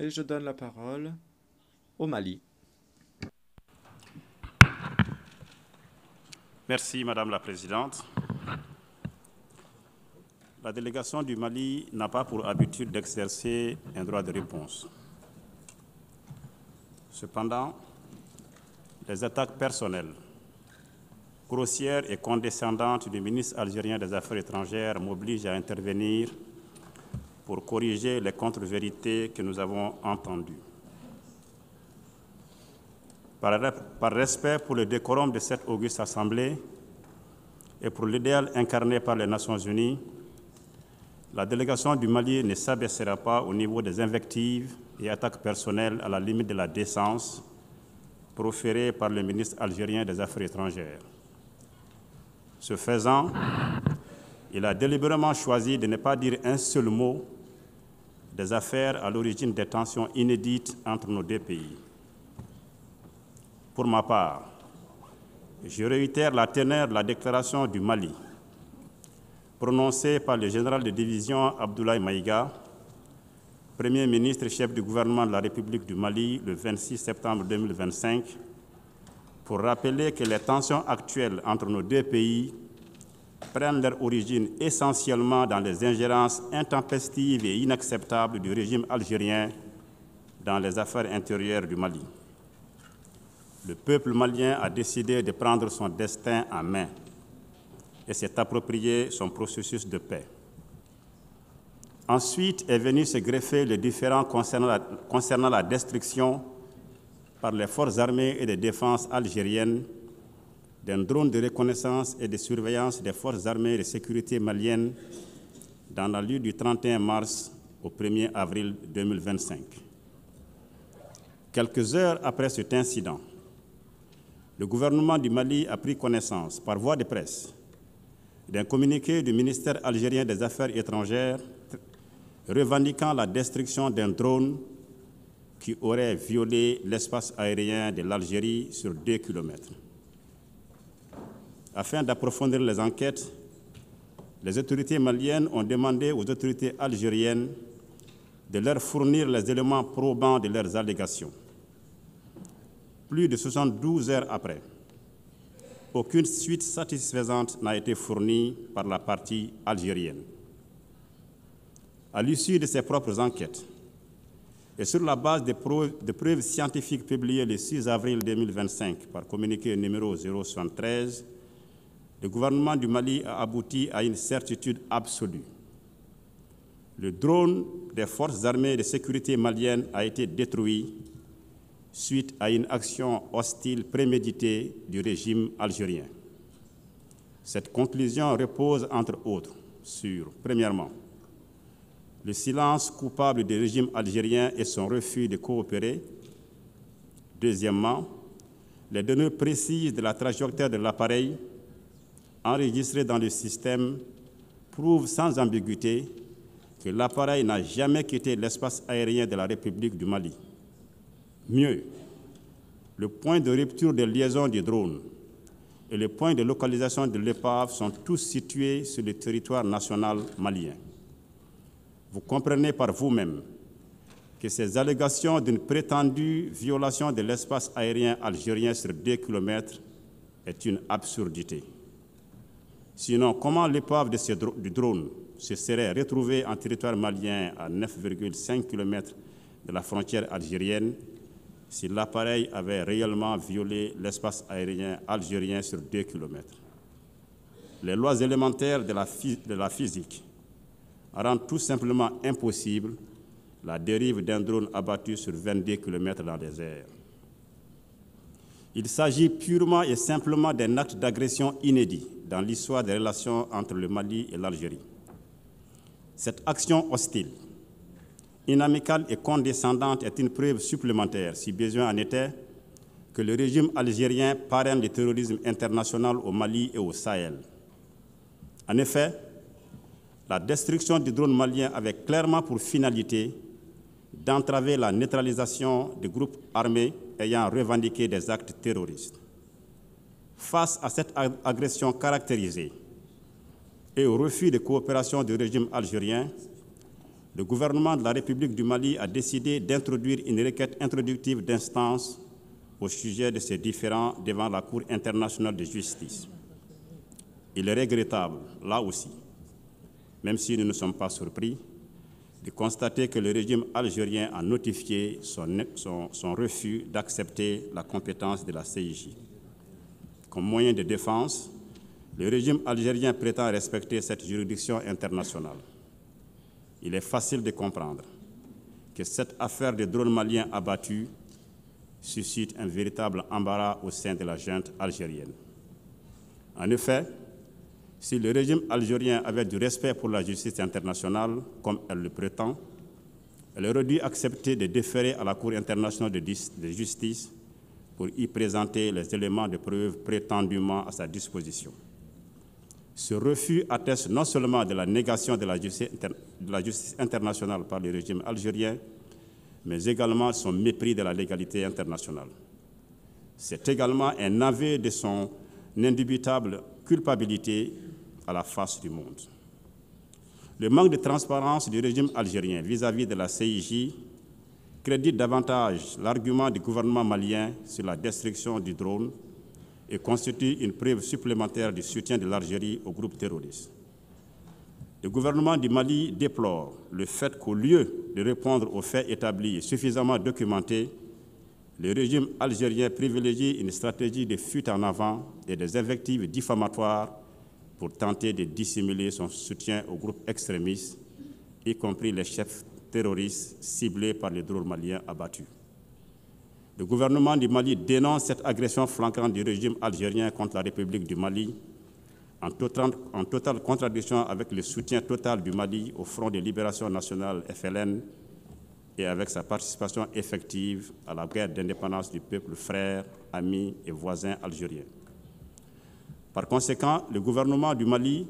Et je donne la parole au Mali. Merci, Madame la Présidente. La délégation du Mali n'a pas pour habitude d'exercer un droit de réponse. Cependant, les attaques personnelles, grossières et condescendantes du ministre algérien des Affaires étrangères m'obligent à intervenir pour corriger les contre-vérités que nous avons entendues. Par respect pour le décorum de cette auguste Assemblée et pour l'idéal incarné par les Nations Unies, la délégation du Mali ne s'abaissera pas au niveau des invectives et attaques personnelles à la limite de la décence proférées par le ministre algérien des Affaires étrangères. Ce faisant, il a délibérément choisi de ne pas dire un seul mot des affaires à l'origine des tensions inédites entre nos deux pays. Pour ma part, je réitère la teneur de la déclaration du Mali, prononcée par le général de division Abdoulaye Maïga, Premier ministre et chef du gouvernement de la République du Mali le 26 septembre 2025, pour rappeler que les tensions actuelles entre nos deux pays prennent leur origine essentiellement dans les ingérences intempestives et inacceptables du régime algérien dans les affaires intérieures du Mali. Le peuple malien a décidé de prendre son destin en main et s'est approprié son processus de paix. Ensuite est venu se greffer le différend concernant la destruction par les forces armées et de défense algériennes d'un drone de reconnaissance et de surveillance des forces armées et de sécurité maliennes dans la nuit du 31 mars au 1er avril 2025. Quelques heures après cet incident, le gouvernement du Mali a pris connaissance, par voie de presse, d'un communiqué du ministère algérien des Affaires étrangères revendiquant la destruction d'un drone qui aurait violé l'espace aérien de l'Algérie sur 2 kilomètres. Afin d'approfondir les enquêtes, les autorités maliennes ont demandé aux autorités algériennes de leur fournir les éléments probants de leurs allégations. Plus de 72 heures après, aucune suite satisfaisante n'a été fournie par la partie algérienne. À l'issue de ses propres enquêtes, et sur la base de preuves scientifiques publiées le 6 avril 2025 par communiqué numéro 073, le gouvernement du Mali a abouti à une certitude absolue. Le drone des forces armées de sécurité maliennes a été détruit suite à une action hostile préméditée du régime algérien. Cette conclusion repose, entre autres, sur, premièrement, le silence coupable du régime algérien et son refus de coopérer. Deuxièmement, les données précises de la trajectoire de l'appareil enregistrées dans le système prouvent sans ambiguïté que l'appareil n'a jamais quitté l'espace aérien de la République du Mali. Mieux, le point de rupture de liaison du drone et le point de localisation de l'épave sont tous situés sur le territoire national malien. Vous comprenez par vous-même que ces allégations d'une prétendue violation de l'espace aérien algérien sur 2 kilomètres est une absurdité. Sinon, comment l'épave du drone se serait retrouvée en territoire malien à 9,5 km de la frontière algérienne si l'appareil avait réellement violé l'espace aérien algérien sur 2 km? Les lois élémentaires de la physique rendent tout simplement impossible la dérive d'un drone abattu sur 22 km dans les airs. Il s'agit purement et simplement d'un acte d'agression inédit dans l'histoire des relations entre le Mali et l'Algérie. Cette action hostile, inamicale et condescendante est une preuve supplémentaire, si besoin en était, que le régime algérien parraine le terrorisme international au Mali et au Sahel. En effet, la destruction du drone malien avait clairement pour finalité d'entraver la neutralisation des groupes armés ayant revendiqué des actes terroristes. Face à cette agression caractérisée et au refus de coopération du régime algérien, le gouvernement de la République du Mali a décidé d'introduire une requête introductive d'instance au sujet de ces différends devant la Cour internationale de justice. Il est regrettable, là aussi, même si nous ne sommes pas surpris, de constater que le régime algérien a notifié son refus d'accepter la compétence de la CIJ. Comme moyen de défense, le régime algérien prétend respecter cette juridiction internationale. Il est facile de comprendre que cette affaire de drones maliens abattus suscite un véritable embarras au sein de la junte algérienne. En effet, si le régime algérien avait du respect pour la justice internationale, comme elle le prétend, elle aurait dû accepter de déférer à la Cour internationale de justice pour y présenter les éléments de preuve prétendument à sa disposition. Ce refus atteste non seulement de la négation de la justice internationale par le régime algérien, mais également son mépris de la légalité internationale. C'est également un aveu de son indubitable culpabilité à la face du monde. Le manque de transparence du régime algérien vis-à-vis de la CIJ crédite davantage l'argument du gouvernement malien sur la destruction du drone et constitue une preuve supplémentaire du soutien de l'Algérie au groupe terroriste. Le gouvernement du Mali déplore le fait qu'au lieu de répondre aux faits établis et suffisamment documentés, le régime algérien privilégie une stratégie de fuite en avant et des invectives diffamatoires pour tenter de dissimuler son soutien aux groupes extrémistes, y compris les chefs terroristes ciblés par les drones maliens abattus. Le gouvernement du Mali dénonce cette agression flagrante du régime algérien contre la République du Mali, en totale contradiction avec le soutien total du Mali au Front de libération nationale FLN et avec sa participation effective à la guerre d'indépendance du peuple frère, ami et voisin algérien. Par conséquent, le gouvernement du Mali